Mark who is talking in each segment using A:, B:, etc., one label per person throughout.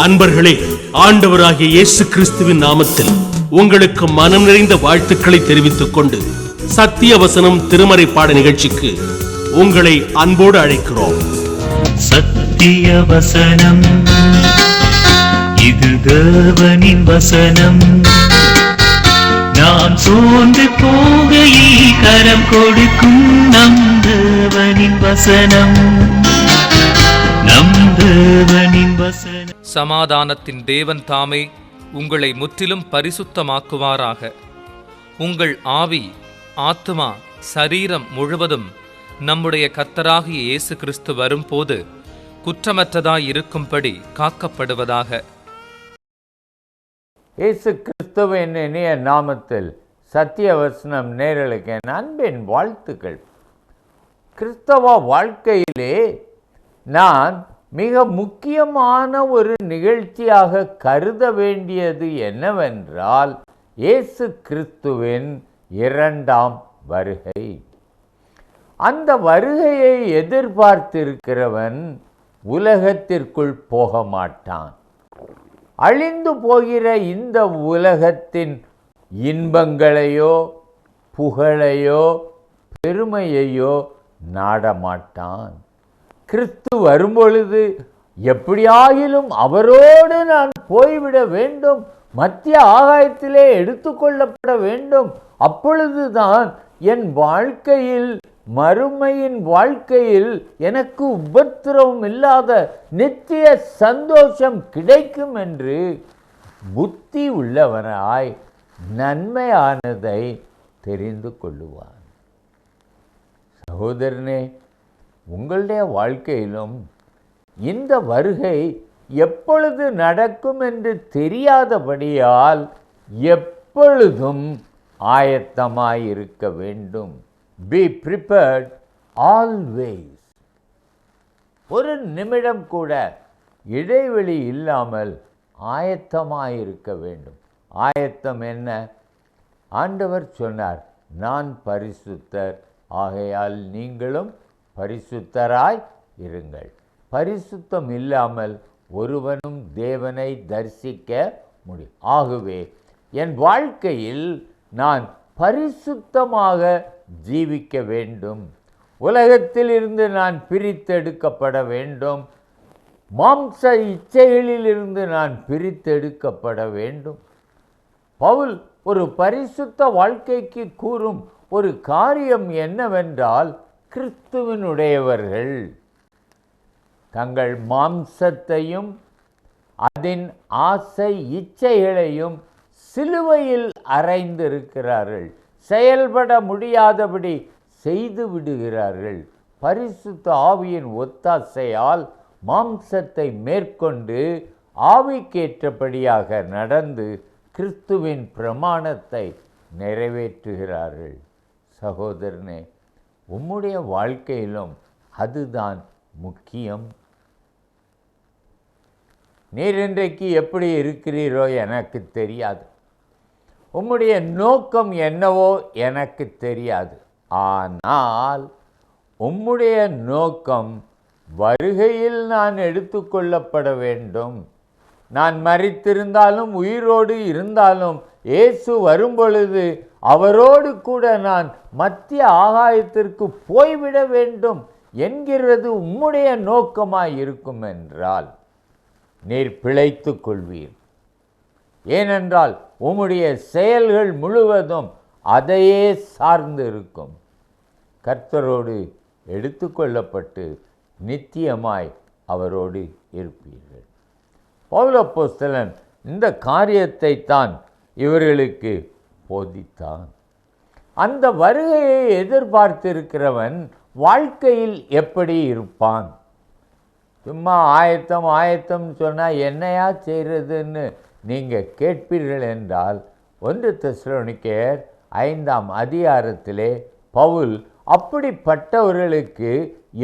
A: அன்பர்களே, ஆண்டவராகிய இயேசு கிறிஸ்துவின் நாமத்தில் உங்களுக்கு மனம் நிறைந்த வாழ்த்துக்களை தெரிவித்துக் கொண்டு சத்திய வசனம் திருமறை பாட நிகழ்ச்சிக்கு உங்களை அன்போடு அழைக்கிறோம்.
B: சத்திய வசனம், இது தேவனின் வசனம். நாம் சோர்ந்து போகையில் கரம் கொடுக்கும் நம் தேவனின் வசனம், நம் தேவனின் வசனம்.
C: சமாதானத்தின் தேவன் தாமே உங்களை முற்றிலும் பரிசுத்தமாக்குவாராக. உங்கள் ஆவி, ஆத்துமா, சரீரம் முழுவதும் நம்முடைய கர்த்தராகிய இயேசு கிறிஸ்து வரும்போது குற்றமற்றதாய் இருக்கும்படி காக்கப்படுவதாக.
D: இயேசு கிறிஸ்துவின் இனிய நாமத்தில் சத்திய வசனம் நேயர்களுக்கு என் அன்பின் வாழ்த்துக்கள். கிறிஸ்தவ வாழ்க்கையிலே நான் மிக முக்கியமான ஒரு நிகழ்ச்சியாக கருத வேண்டியது என்னவென்றால் இயேசு கிறிஸ்துவின் இரண்டாம் வருகை. அந்த வருகையை எதிர்பார்த்திருக்கிறவன் உலகத்திற்குள் போக மாட்டான். அழிந்து போகிற இந்த உலகத்தின் இன்பங்களையோ புகழையோ பெருமையையோ நாடமாட்டான். கிறிஸ்து வரும்பொழுது எப்படியாகிலும் அவரோடு நான் போய்விட வேண்டும், மத்திய ஆகாயத்திலே எடுத்துக்கொள்ளப்பட வேண்டும். அப்பொழுதுதான் என் வாழ்க்கையில், மறுமையின் வாழ்க்கையில் எனக்கு உபத்திரவம் இல்லாத நித்திய சந்தோஷம் கிடைக்கும் என்று புத்தி உள்ளவனாய் நன்மையானதை தெரிந்து கொள்ளுவான். சகோதரனே, உங்களுடைய வாழ்க்கையிலும் இந்த வருகை எப்பொழுது நடக்கும் என்று தெரியாதபடியால் எப்பொழுதும் ஆயத்தமாயிருக்க வேண்டும். Be prepared always. ஒரு நிமிடம் கூட இடைவெளி இல்லாமல் ஆயத்தமாயிருக்க வேண்டும். ஆயத்தம் என்ன? ஆண்டவர் சொன்னார், நான் பரிசுத்தர், ஆகையால் நீங்களும் பரிசுத்தராய் இருங்கள். பரிசுத்தம் இல்லாமல் ஒருவனும் தேவனை தரிசிக்க முடியும். ஆகவே என் வாழ்க்கையில் நான் பரிசுத்தமாக ஜீவிக்க வேண்டும். உலகத்தில் இருந்து நான் பிரித்தெடுக்கப்பட வேண்டும். மாம்ச இச்சைகளிலிருந்து நான் பிரித்தெடுக்கப்பட வேண்டும். பவுல் ஒரு பரிசுத்த வாழ்க்கைக்கு கூறும் ஒரு காரியம் என்னவென்றால், கிறிஸ்துவினுடையவர்கள் தங்கள் மாம்சத்தையும் அதன் ஆசை இச்சைகளையும் சிலுவையில் அறைந்திருக்கிறார்கள். செயல்பட முடியாதபடி செய்து விடுகிறார்கள். பரிசுத்த ஆவியின் ஒத்தாசையால் மாம்சத்தை மேற்கொண்டு ஆவிக்கேற்றபடியாக நடந்து கிறிஸ்துவின் பிரமாணத்தை நிறைவேற்றுகிறார்கள். சகோதரனே, உம்முடைய வாழ்க்கையிலும் அதுதான் முக்கியம். நீர் இன்றைக்கு எப்படி இருக்கிறீரோ எனக்கு தெரியாது. உம்முடைய நோக்கம் என்னவோ எனக்கு தெரியாது. ஆனால் உம்முடைய நோக்கம் வருகையில் நான் எடுத்துக்கொள்ளப்பட வேண்டும். நான் மரித்திருந்தாலும் உயிரோடு இருந்தாலும் இயேசு வரும்பொழுது அவரோடு கூட நான் மத்திய ஆகாயத்திற்கு போய்விட வேண்டும் என்கிறது உம்முடைய நோக்கமாய் இருக்கும் என்றால் நீர் பிழைத்துக் கொள்வீர். ஏனென்றால் உம்முடைய செயல்கள் முழுவதும் அதையே சார்ந்து இருக்கும். கர்த்தரோடு எடுத்துக்கொள்ளப்பட்டு நித்தியமாய் அவரோடு இருப்பீர்கள். பவுல் அப்போஸ்தலன் இந்த காரியத்தை தான் இவர்களுக்கு போதித்தான். அந்த வருகையை எதிர்பார்த்திருக்கிறவன் வாழ்க்கையில் எப்படி இருப்பான்? சும்மா ஆயத்தம் ஆயத்தம் சொன்னால் என்னையா செய்கிறதுன்னு நீங்கள் கேட்பீர்கள் என்றால் 1 தெசலோனிக்கேயர் 5ஆம் அதிகாரத்திலே பவுல் அப்படிப்பட்டவர்களுக்கு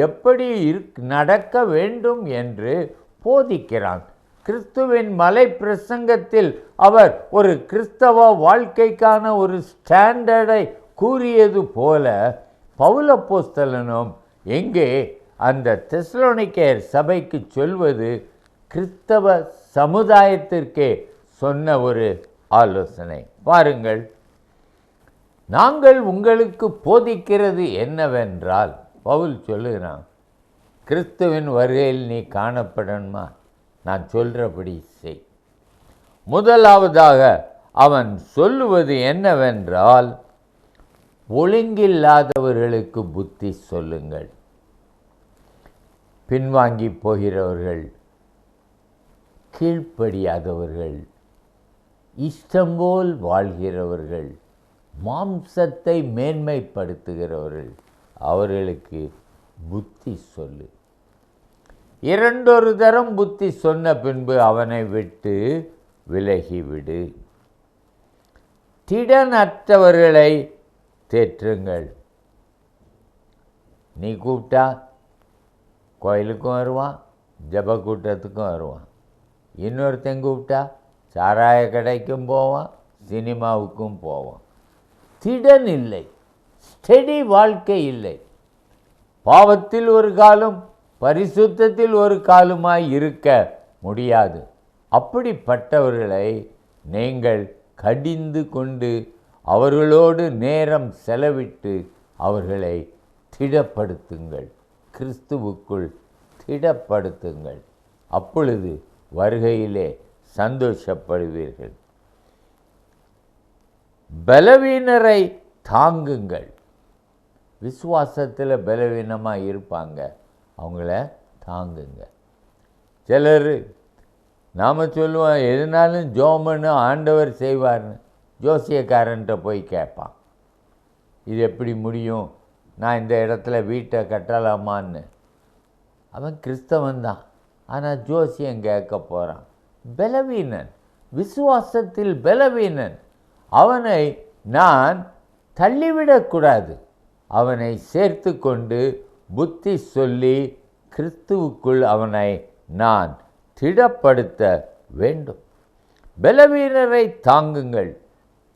D: எப்படி நடக்க வேண்டும் என்று போதிக்கிறான். கிறிஸ்துவின் மலை பிரசங்கத்தில் அவர் ஒரு கிறிஸ்தவ வாழ்க்கைக்கான ஒரு ஸ்டாண்டர்டை கூறியது போல பவுல் அப்போஸ்தலனும் எங்கே அந்த தெசலோனிக்கேயர் சபைக்கு சொல்வது கிறிஸ்தவ சமுதாயத்திற்கே சொன்ன ஒரு ஆலோசனை. பாருங்கள், நாங்கள் உங்களுக்கு போதிக்கிறது என்னவென்றால், பவுல் சொல்லுகிறான், கிறிஸ்துவின் வருகையில் நீ காணப்படணுமா, நான் சொல்கிறபடி செய். முதலாவதாக அவன் சொல்லுவது என்னவென்றால், ஒழுங்கில்லாதவர்களுக்கு புத்தி சொல்லுங்கள். பின்வாங்கி போகிறவர்கள், கீழ்ப்படியாதவர்கள், இஷ்டம்போல் வாழ்கிறவர்கள், மாம்சத்தை மேன்மைப்படுத்துகிறவர்கள், அவர்களுக்கு புத்தி சொல்லு. இரண்டொரு தரம் புத்தி சொன்ன பின்பு அவனை விட்டு விலகிவிடு. திடனற்றவர்களை தேற்றுங்கள். நீ கூப்பிட்டா கோயிலுக்கும் வருவான், ஜப கூட்டத்துக்கும் வருவான். இன்னொருத்தன் கூப்பிட்டா சாராய கடைக்கும் போவான், சினிமாவுக்கும் போவான். திடன் இல்லை, ஸ்டெடி வாழ்க்கை இல்லை. பாவத்தில் ஒரு காலம், பரிசுத்தத்தில் ஒரு காலமாய் இருக்க முடியாது. அப்படிப்பட்டவர்களை நீங்கள் கடிந்து கொண்டு அவர்களோடு நேரம் செலவிட்டு அவர்களை திடப்படுத்துங்கள், கிறிஸ்துவுக்குள் திடப்படுத்துங்கள். அப்பொழுது வருகையிலே சந்தோஷப்படுவீர்கள். பலவீனரை தாங்குங்கள். விசுவாசத்தில் பலவீனமாக இருப்பாங்க, அவங்கள தாங்குங்க. சிலர் நாம் சொல்லுவோம், எதுனாலும் ஜோமன்னு ஆண்டவர் செய்வார்னு ஜோசியக்காரன்ட்ட போய் கேட்பான், இது எப்படி முடியும், நான் இந்த இடத்துல வீட்டை கட்டலாமான்னு. அவன் கிறிஸ்தவன் தான், ஆனால் ஜோசியம் கேட்க போகிறான். பலவீனன், விசுவாசத்தில் பலவீனன். அவனை நான் தள்ளிவிடக்கூடாது, அவனை சேர்த்து கொண்டு புத்தி சொல்லி கிறிஸ்துவுக்குள் அவனை நான் திடப்படுத்த வேண்டும். பலவீனரை தாங்குங்கள்.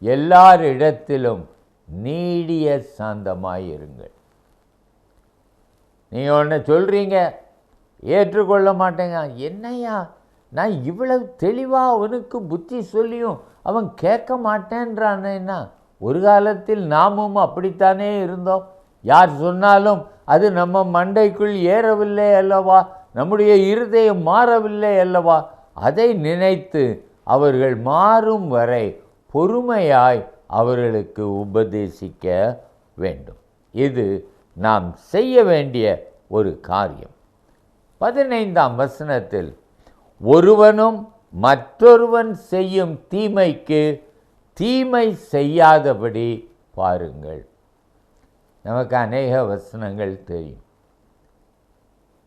D: எல்லாரிடத்திலும் நீடிய சாந்தமாயிருங்கள். நீங்கள் ஒன்று சொல்கிறீங்க, ஏற்றுக்கொள்ள மாட்டேங்க. என்னையா, நான் இவ்வளவு தெளிவாக அவனுக்கு புத்தி சொல்லியும் அவன் கேட்க மாட்டேன்றான்னா, ஒரு காலத்தில் நாமும் அப்படித்தானே இருந்தோம். யார் சொன்னாலும் அது நம்ம மண்டைக்குள் ஏறவில்லை அல்லவா, நம்முடைய இருதயம் மாறவில்லை அல்லவா. அதை நினைத்து அவர்கள் மாறும் வரை பொறுமையாய் அவர்களுக்கு உபதேசிக்க வேண்டும். இது நாம் செய்ய வேண்டிய ஒரு காரியம். 15ஆம் வசனத்தில், ஒருவனும் மற்றொருவன் செய்யும் தீமைக்கு தீமை செய்யாதபடி பாருங்கள். நமக்கு அநேக வசனங்கள் தெரியும்.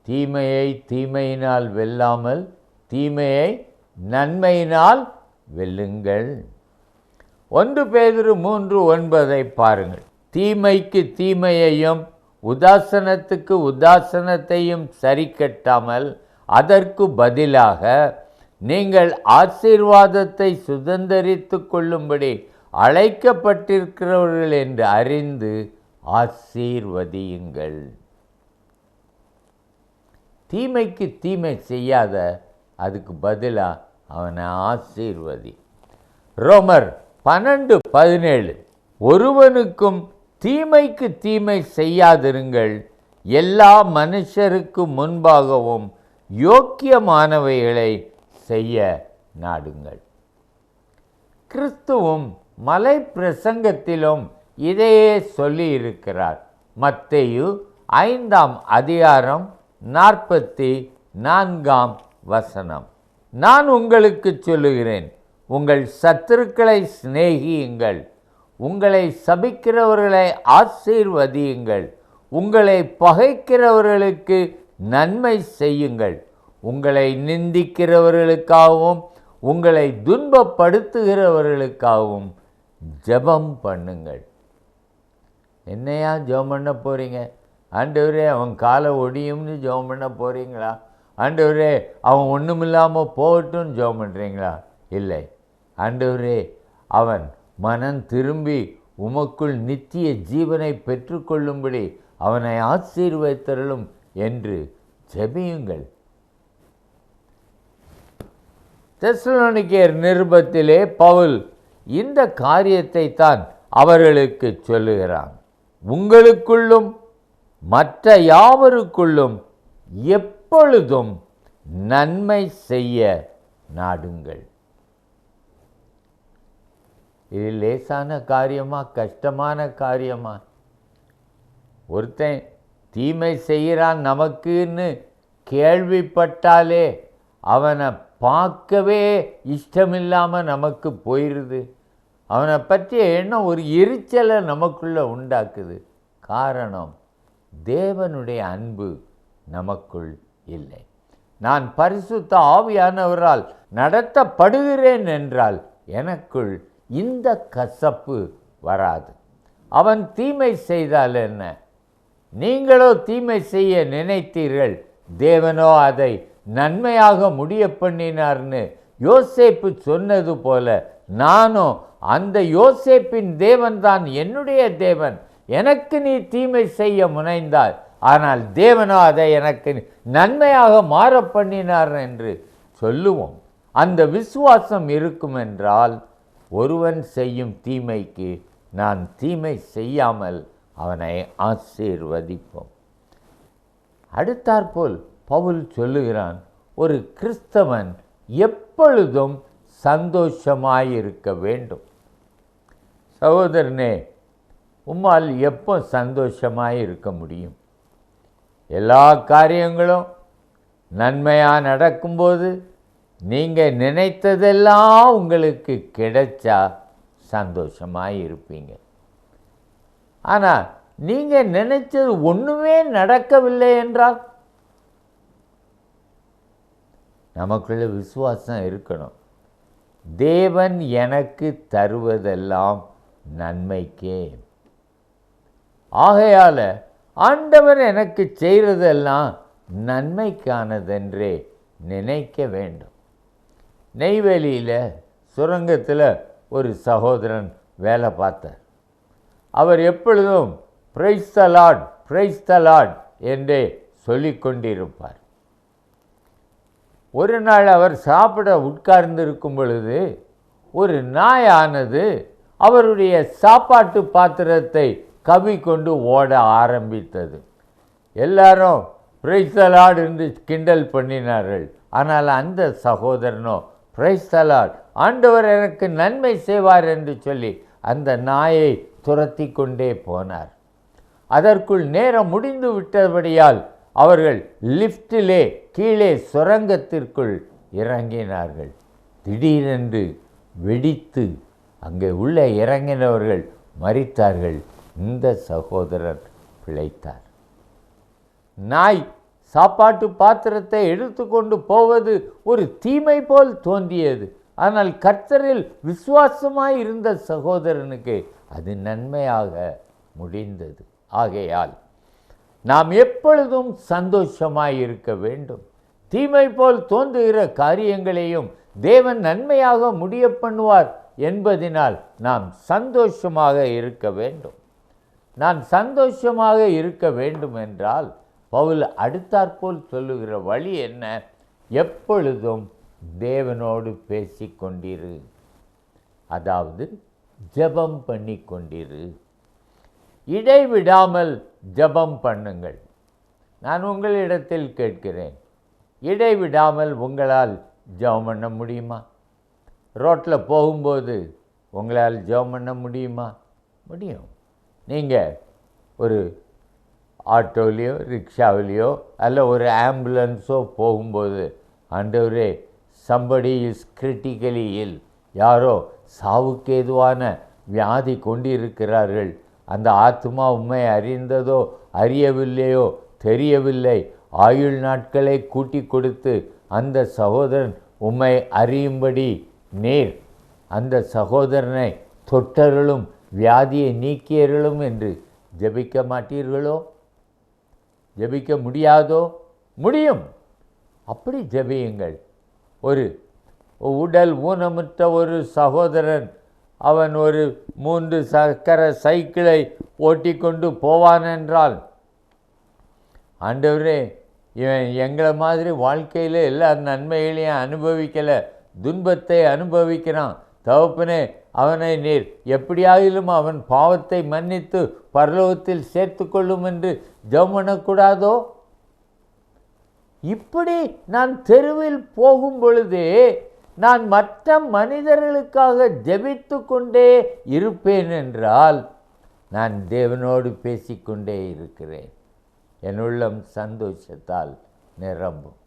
D: தீமையை தீமையினால் வெல்லாமல் தீமையை நன்மையினால் வெல்லுங்கள். 1 பேதுரு 3:9 பாருங்கள். தீமைக்கு தீமையையும் உதாசனத்துக்கு உதாசனத்தையும் சரி கட்டாமல் அதற்கு பதிலாக நீங்கள் ஆசீர்வாதத்தை சுதந்தரித்து கொள்ளும்படி அழைக்கப்பட்டிருக்கிறவர்கள் என்று அறிந்து ஆசீர்வதியுங்கள். தீமைக்கு தீமை செய்யாத, அதுக்கு பதிலாக அவனை ஆசீர்வதி. ரோமர் 12:17, ஒருவனுக்கும் தீமைக்கு தீமை செய்யாதிருங்கள், எல்லா மனுஷருக்கு முன்பாகவும் யோக்கியமானவைகளை செய்ய நாடுங்கள். கிறிஸ்துவும் மலை பிரசங்கத்திலும் இதையே சொல்லி இருக்கிறார். மத்தேயு 5ஆம் அதிகாரம் 44ஆம் வசனம், நான் உங்களுக்கு சொல்லுகிறேன், உங்கள் சத்துருக்களை சிநேகியுங்கள், உங்களை சபிக்கிறவர்களை ஆசீர்வதியுங்கள், உங்களை பகைக்கிறவர்களுக்கு நன்மை செய்யுங்கள், உங்களை நிந்திக்கிறவர்களுக்காகவும் உங்களை துன்பப்படுத்துகிறவர்களுக்காகவும் ஜெபம் பண்ணுங்கள். என்னையா ஜெபம் பண்ண போகிறீங்க? ஆண்டவரே அவன் காலை ஒடியும்னு ஜெபம் பண்ண போகிறீங்களா? ஆண்டவரே அவன் ஒன்றுமில்லாமல் போகட்டும்னு ஜெபம் பண்ணுறீங்களா? இல்லை. ஆண்டவரே அவன் மனம் திரும்பி உமக்குள் நித்திய ஜீவனை பெற்றுக்கொள்ளும்படி அவனை ஆசீர்வதித்தருளும் என்று ஜெபியுங்கள். தெசலோனிக்கேயர் நிருபத்திலே பவுல் இந்த காரியத்தை தான் அவர்களுக்கு சொல்லுகிறான். உங்களுக்குள்ளும் மற்ற யாவருக்குள்ளும் எப்பொழுதும் நன்மை செய்ய நாடுங்கள். இது லேசான காரியமா, கஷ்டமான காரியமா? ஒருத்தன் தீமை செய்கிறான் நமக்குன்னு கேள்விப்பட்டாலே அவனை பார்க்கவே இஷ்டமில்லாமல் நமக்கு போயிடுது. அவனை பற்றிய எண்ணம் ஒரு எரிச்சலை நமக்குள்ளே உண்டாக்குது. காரணம், தேவனுடைய அன்பு நமக்குள் இல்லை. நான் பரிசுத்த ஆவியானவரால் நடத்தப்படுகிறேன் என்றால் எனக்குள் இந்த கசப்பு வராது. அவன் தீமை செய்தால் என்ன? நீங்களோ தீமை செய்ய நினைத்தீர்கள், தேவனோ அதை நன்மையாக முடிய பண்ணினார்னு யோசேப்பு சொன்னது போல நானும் அந்த யோசேப்பின் தேவன் தான் என்னுடைய தேவன். எனக்கு நீ தீமை செய்ய முனைந்தாய், ஆனால் தேவனோ அதை எனக்கு நன்மையாக மாற பண்ணினார் என்று சொல்லுவோம். அந்த விசுவாசம் இருக்கும் என்றால் ஒருவன் செய்யும் தீமைக்கு நான் தீமை செய்யாமல் அவனை ஆசீர்வதிப்போம். அடுத்தாற்போல் பவுல் சொல்லுகிறான், ஒரு கிறிஸ்தவன் எப்பொழுதும் சந்தோஷமாயிருக்க வேண்டும். சகோதரனே, உம்மால் எப்போ சந்தோஷமாயிருக்க முடியும்? எல்லா காரியங்களும் நன்மையாக நடக்கும்போது நீங்கள் நினைத்ததெல்லாம் உங்களுக்கு கிடைச்சா சந்தோஷமாக இருப்பீங்க. ஆனால் நீங்கள் நினைச்சது ஒன்றுமே நடக்கவில்லை என்றால் நமக்குள்ள விசுவாசம் இருக்கணும். தேவன் எனக்கு தருவதெல்லாம் நன்மைக்கே. ஆகையால் ஆண்டவர் எனக்கு செய்கிறதெல்லாம் நன்மைக்கானதென்றே நினைக்க வேண்டும். நெய்வேலியில் சுரங்கத்தில் ஒரு சகோதரன் வேலை பார்த்தார். அவர் எப்பொழுதும் praise the Lord, praise the Lord என்றே சொல்லிக்கொண்டிருப்பார். ஒரு நாள் அவர் சாப்பிட உட்கார்ந்திருக்கும் பொழுது ஒரு நாயானது அவருடைய சாப்பாட்டு பாத்திரத்தை கவ்விக்கொண்டு ஓட ஆரம்பித்தது. எல்லாரும் பிரைஸ் த லார்ட் என்று கிண்டல் பண்ணினார்கள். ஆனால் அந்த சகோதரனோ பிரைஸ் த லார்ட், ஆண்டவர் எனக்கு நன்மை செய்வார் என்று சொல்லி அந்த நாயை துரத்தி கொண்டே போனார். அதற்குள் நேரம் முடிந்து விட்டபடியால் அவர்கள் லிஃப்டிலே கீழே சுரங்கத்திற்குள் இறங்கினார்கள். திடீரென்று வெடித்து அங்கே உள்ளே இறங்கினவர்கள் மரித்தார்கள். இந்த சகோதரர் பிழைத்தார். நாய் சாப்பாட்டு பாத்திரத்தை எடுத்துக்கொண்டு போவது ஒரு தீமை போல் தோன்றியது. ஆனால் கர்த்தரில் விசுவாசமாய் இருந்த சகோதரனுக்கு அது நன்மையாக முடிந்தது. ஆகையால் நாம் எப்பொழுதும் சந்தோஷமாய் இருக்க வேண்டும். தீமை போல் தோன்றுகிற காரியங்களையும் தேவன் நன்மையாக முடிய பண்ணுவார் என்பதினால் நாம் சந்தோஷமாக இருக்க வேண்டும். நான் சந்தோஷமாக இருக்க வேண்டும் என்றால் பவுல் அடுத்தாற்போல் சொல்லுகிற வழி என்ன? எப்பொழுதும் தேவனோடு பேசிக்கொண்டிரு, அதாவது ஜெபம் பண்ணி கொண்டிரு. இடைவிடாமல் ஜெபம் பண்ணுங்கள். நான் உங்களிடத்தில் கேட்கிறேன், இடைவிடாமல் உங்களால் ஜெபம் பண்ண முடியுமா? ரோட்டில் போகும்போது உங்களால் ஜெபம் பண்ண முடியுமா? முடியும். நீங்கள் ஒரு ஆட்டோலேயோ ரிக்ஷாவிலையோ அல்ல ஒரு ஆம்புலன்ஸோ போகும்போது, ஆண்டவரே சம்படி இஸ் கிரிட்டிக்கலி இல், யாரோ சாவுக்கு ஏதுவான வியாதி கொண்டிருக்கிறார்கள், அந்த ஆத்மா உண்மை அறிந்ததோ அறியவில்லையோ தெரியவில்லை, ஆயுள் நாட்களை கூட்டி கொடுத்து அந்த சகோதரன் உம்மை அறியும்படி நீர் அந்த சகோதரனை தொட்டருளும் வியாதியை நீக்கியருளும் என்று ஜெபிக்க மாட்டீர்களோ? ஜெபிக்க முடியாதோ? முடியும். அப்படி ஜெபியுங்கள். ஒரு உடல் ஊனமுற்ற ஒரு சகோதரன், அவன் ஒரு 3 சக்கர சைக்கிளை ஓட்டிக்கொண்டு போவான் என்றால் ஆண்டவரே, இவன் எங்களை மாதிரி வாழ்க்கையில் எல்லா நன்மைகளையும் அனுபவிக்கலை, துன்பத்தை அனுபவிக்கிறான். தகப்பனே, அவனை நீர் எப்படியாகிலும் அவன் பாவத்தை மன்னித்து பரலோகத்தில் சேர்த்து கொள்ளும் என்று ஜெபம் பண்ணக்கூடாதோ? இப்படி நான் தெருவில் போகும் பொழுதே நான் மற்ற மனிதர்களுக்காக ஜெபித்து கொண்டே இருப்பேன் என்றால் நான் தேவனோடு பேசிக்கொண்டே இருக்கிறேன். என் உள்ளம் சந்தோஷத்தால் நிரம்பும்.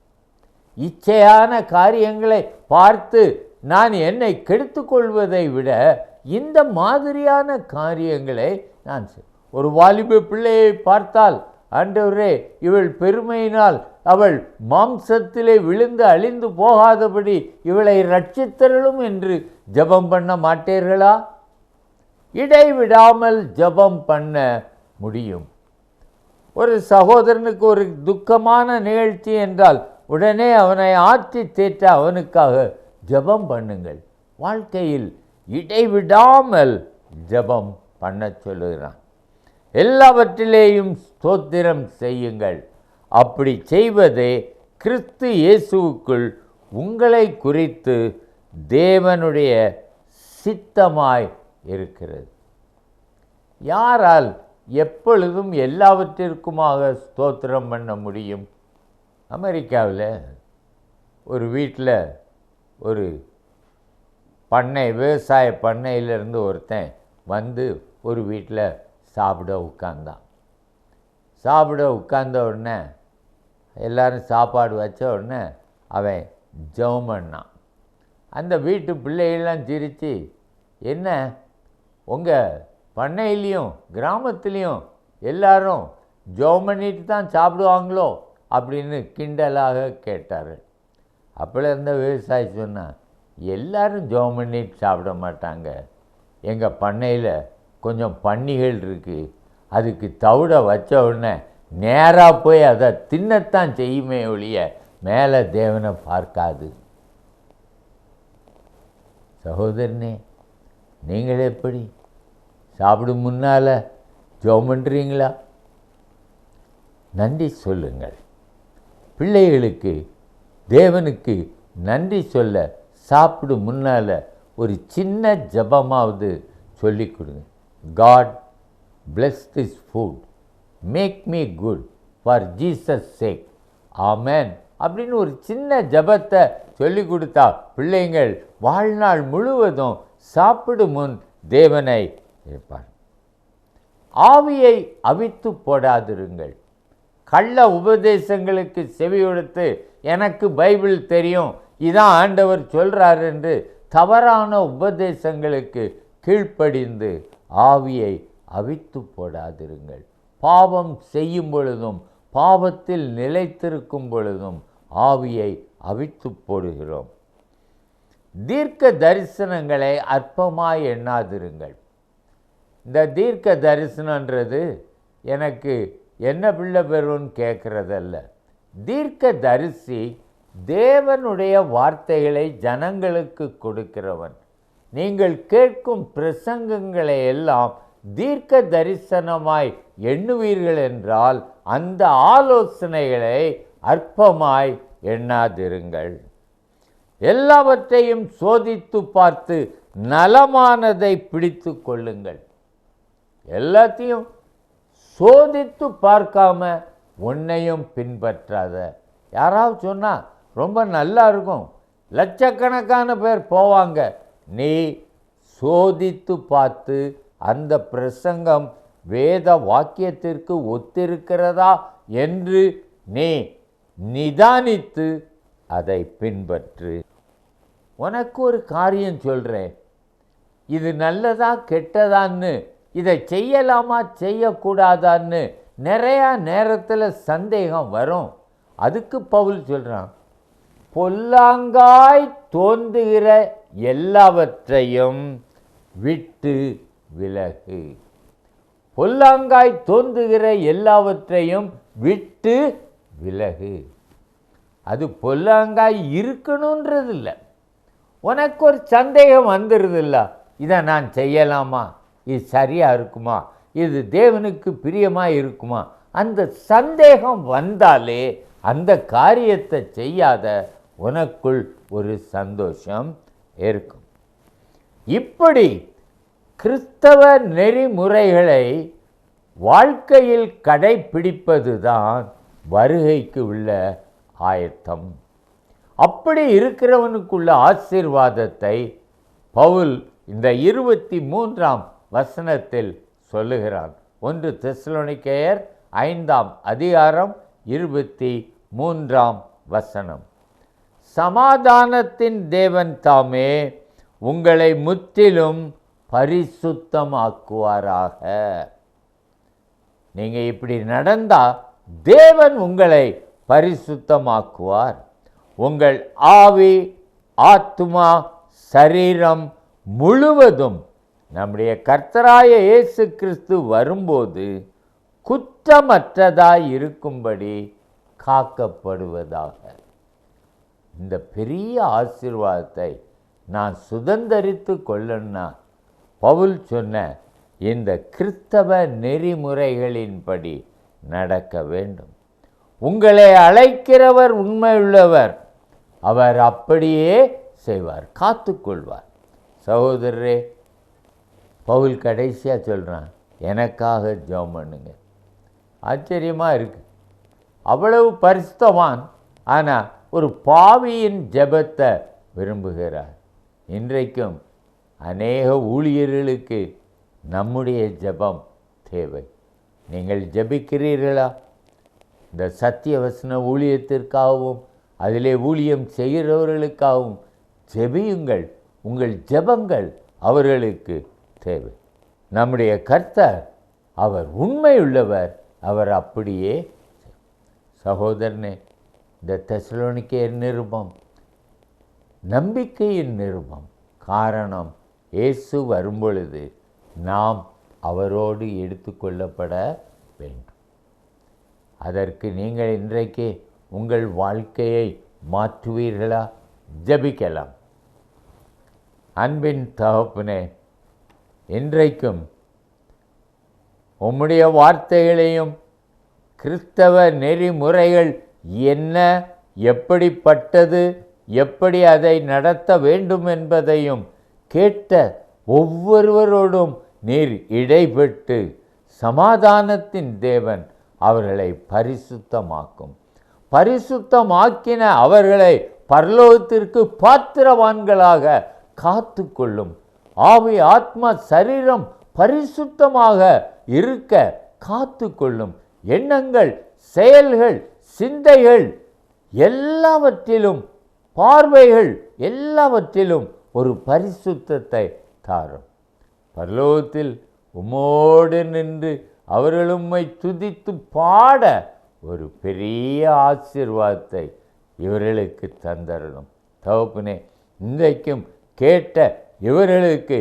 D: இச்சையான காரியங்களை பார்த்து நான் என்னை கெடுத்து கொள்வதை விட இந்த மாதிரியான காரியங்களை நான் ஒரு வாலிப பிள்ளையை பார்த்தால், ஆண்டவரே, இவள் பெருமையினால் அவள் மாம்சத்திலே விழுந்து அழிந்து போகாதபடி இவளை ரட்சித்தருளும் என்று ஜெபம் பண்ண மாட்டீர்களா? இடைவிடாமல் ஜெபம் பண்ண முடியும். ஒரு சகோதரனுக்கு ஒரு துக்கமான நிகழ்ச்சி என்றால் உடனே அவனை ஆற்றி தேற்ற அவனுக்காக ஜெபம் பண்ணுங்கள். வாழ்க்கையில் இடைவிடாமல் ஜெபம் பண்ண சொல்லுகிறான். எல்லாவற்றிலேயும் ஸ்தோத்திரம் செய்யுங்கள். அப்படி செய்வதே கிறிஸ்து இயேசுவுக்குள் உங்களை குறித்து தேவனுடைய சித்தமாய் இருக்கிறது. யாரால் எப்பொழுதும் எல்லாவற்றிற்குமாக ஸ்தோத்திரம் பண்ண முடியும்? அமெரிக்காவில் ஒரு வீட்டில் ஒரு பண்ணை, விவசாய பண்ணையிலேருந்து ஒருத்தன் வந்து ஒரு வீட்டில் சாப்பிட உட்கார்ந்தான். சாப்பிட உட்கார்ந்த உடனே எல்லோரும் சாப்பாடு வச்ச உடனே அவன் ஜெபம் பண்ணான். அந்த வீட்டு பிள்ளைகள்லாம் சிரித்து, என்ன உங்கள் பண்ணையிலையும் கிராமத்துலேயும் எல்லாரும் ஜெபம் பண்ணிட்டு தான் சாப்பிடுவாங்களோ அப்படின்னு கிண்டலாக கேட்டார். அப்போ இருந்த விவசாயி சொன்னான், எல்லாரும் ஜெபம் பண்ணிட்டு சாப்பிட மாட்டாங்க. எங்கள் பண்ணையில் கொஞ்சம் பன்னிகள் இருக்குது, அதுக்கு தவிட வச்ச உடனே நேராக போய் அதை தின்னத்தான் செய்யுமே ஒழிய மேலே தேவனை பார்க்காது. சகோதரனே, நீங்கள் எப்படி சாப்பிடும் முன்னால் ஜெபம் பண்ணுறீங்களா? நன்றி சொல்லுங்கள். பிள்ளைகளுக்கு தேவனுக்கு நன்றி சொல்ல சாப்பிடும் முன்னால் ஒரு சின்ன ஜபமாவது சொல்லி கொடுங்க. God bless this food, make me good for Jesus sake, amen அப்படின்னு ஒரு சின்ன ஜபத்தை சொல்லி கொடுத்தா பிள்ளைங்கள் வாழ்நாள் முழுவதும் சாப்பிடும் முன் தேவனை இருப்பார். ஆவியை அவித்து போடாதிருங்கள். கள்ள உபதேசங்களுக்கு செவி கொடுத்து எனக்கு பைபிள் தெரியும், இதான் ஆண்டவர் சொல்கிறார் என்று தவறான உபதேசங்களுக்கு கீழ்ப்படிந்து ஆவியை அவித்து போடாதிருங்கள். பாவம் செய்யும் பொழுதும் பாவத்தில் நிலைத்திருக்கும் பொழுதும் ஆவியை அவித்து போடுகிறோம். தீர்க்க தரிசனங்களை அற்பமாய் எண்ணாதிருங்கள். இந்த தீர்க்க தரிசனன்றது எனக்கு என்ன பிள்ளை பெறும்னு கேட்குறதல்ல. தீர்க்க தரிசி தேவனுடைய வார்த்தைகளை ஜனங்களுக்கு கொடுக்கிறவன். நீங்கள் கேட்கும் பிரசங்கங்களை எல்லாம் தீர்க்க தரிசனமாய் எண்ணுவீர்கள் என்றால் அந்த ஆலோசனைகளை அற்பமாய் எண்ணாதிருங்கள். எல்லாவற்றையும் சோதித்து பார்த்து நலமானதை பிடித்து கொள்ளுங்கள். எல்லாத்தையும் சோதித்து பார்க்காம ஒன்றையும் பின்பற்றாத. யாராவது சொன்னால் ரொம்ப நல்லா இருக்கும், லட்சக்கணக்கான பேர் போவாங்க. நீ சோதித்து பார்த்து அந்த பிரசங்கம் வேத வாக்கியத்திற்கு ஒத்திருக்கிறதா என்று நீ நிதானித்து அதை பின்பற்று. உனக்கு ஒரு காரியம் சொல்கிறேன், இது நல்லதா கெட்டதான்னு, இதை செய்யலாமா செய்யக்கூடாதான்னு நிறையா நேரத்தில் சந்தேகம் வரும். அதுக்கு பவுல் சொல்கிறான், பொல்லாங்காய் தோன்றுகிற எல்லாவற்றையும் விட்டு விலகு. பொல்லாங்காய் தோன்றுகிற எல்லாவற்றையும் விட்டு விலகு. அது பொல்லாங்காய் இருக்கணுன்றது இல்லை. உனக்கு ஒரு சந்தேகம் வந்துடுதில்ல, இதை நான் செய்யலாமா, இது சரியாக இருக்குமா, இது தேவனுக்கு பிரியமாக இருக்குமா, அந்த சந்தேகம் வந்தாலே அந்த காரியத்தை செய்யாத உனக்குள் ஒரு சந்தோஷம் இருக்கும். இப்படி கிறிஸ்தவ நெறிமுறைகளை வாழ்க்கையில் கடைபிடிப்பதுதான் வருகைக்கு உள்ள ஆயத்தம். அப்படி இருக்கிறவனுக்குள்ள ஆசீர்வாதத்தை பவுல் இந்த 23ஆம் வசனத்தில் சொல்லுகிறான். 1 தெசலோனிக்கேயர் 5ஆம் அதிகாரம் 23ஆம் வசனம். சமாதானத்தின் தேவன் தாமே உங்களை முற்றிலும் பரிசுத்தமாக்குவாராக. நீங்கள் இப்படி நடந்தால் தேவன் உங்களை பரிசுத்தமாக்குவார். உங்கள் ஆவி, ஆத்துமா, சரீரம் முழுவதும் நம்முடைய கர்த்தராய இயேசு கிறிஸ்து வரும்போது குற்றமற்றதாய் இருக்கும்படி காக்கப்படுவதாக. இந்த பெரிய ஆசீர்வாதத்தை நான் சுதந்தரித்து கொள்ளணும்னா பவுல் சொன்ன இந்த கிறிஸ்தவ நெறிமுறைகளின்படி நடக்க வேண்டும். உங்களை அழைக்கிறவர் உண்மையுள்ளவர், அவர் அப்படியே செய்வார், காத்துக்கொள்வார். சகோதரரே, பவுல் கடைசியாக சொல்கிறான், எனக்காக ஜெபம் பண்ணுங்க. ஆச்சரியமாக இருக்குது. அவ்வளவு பரிசுத்தவான், ஆனால் ஒரு பாவியின் ஜெபத்தை விரும்புகிறார். இன்றைக்கும் அநேக ஊழியர்களுக்கு நம்முடைய ஜெபம் தேவை. நீங்கள் ஜெபிக்கிறீர்களா? இந்த சத்தியவசன ஊழியத்திற்காகவும் அதிலே ஊழியம் செய்கிறவர்களுக்காகவும் ஜெபியுங்கள். உங்கள் ஜெபங்கள் அவர்களுக்கு தேவை. நம்முடைய கர்த்தர் அவர் உண்மையுள்ளவர், அவர் அப்படியே. சகோதரனே, இந்த தெசலோனிக்கேயர் நிருபம் நம்பிக்கையின் நிருபம். காரணம், இயேசு வரும்பொழுது நாம் அவரோடு எடுத்துக்கொள்ளப்பட வேண்டும். அதற்கு நீங்கள் இன்றைக்கு உங்கள் வாழ்க்கையை மாற்றுவீர்களா? ஜெபிக்கலாம். அன்பின் தகப்பனே, இன்றைக்கும் உம்முடைய வார்த்தைகளையும் கிறிஸ்தவ நெறிமுறைகள் என்ன, எப்படிப்பட்டது, எப்படி அதை நடத்த வேண்டும் என்பதையும் கேட்ட ஒவ்வொருவரோடும் நீர் இடைப்பட்டு சமாதானத்தின் தேவன் அவர்களை பரிசுத்தமாக்கும். பரிசுத்தமாக்கின அவர்களை பரலோகத்திற்கு பாத்திரவான்களாக காத்து கொள்ளும். ஆவி, ஆத்மா, சரீரம் பரிசுத்தமாக இருக்க காத்து கொள்ளும். எண்ணங்கள், செயல்கள், சிந்தைகள் எல்லாவற்றிலும், பார்வைகள் எல்லாவற்றிலும் ஒரு பரிசுத்தத்தை தாரும். பரலோகத்தில் உம்மோடு நின்று அவர்கள் உம்மை துதித்து பாட ஒரு பெரிய ஆசீர்வாதத்தை இவர்களுக்கு தந்தரணும். தகப்பனே, இன்றைக்கும் கேட்ட இவர்களுக்கு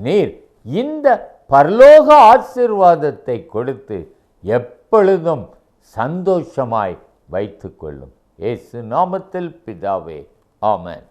D: நீர் இந்த பரலோக ஆசீர்வாதத்தை கொடுத்து எப்பொழுதும் சந்தோஷமாய் வைத்து கொள்ளும். இயேசு நாமத்தில் பிதாவே, ஆமென்.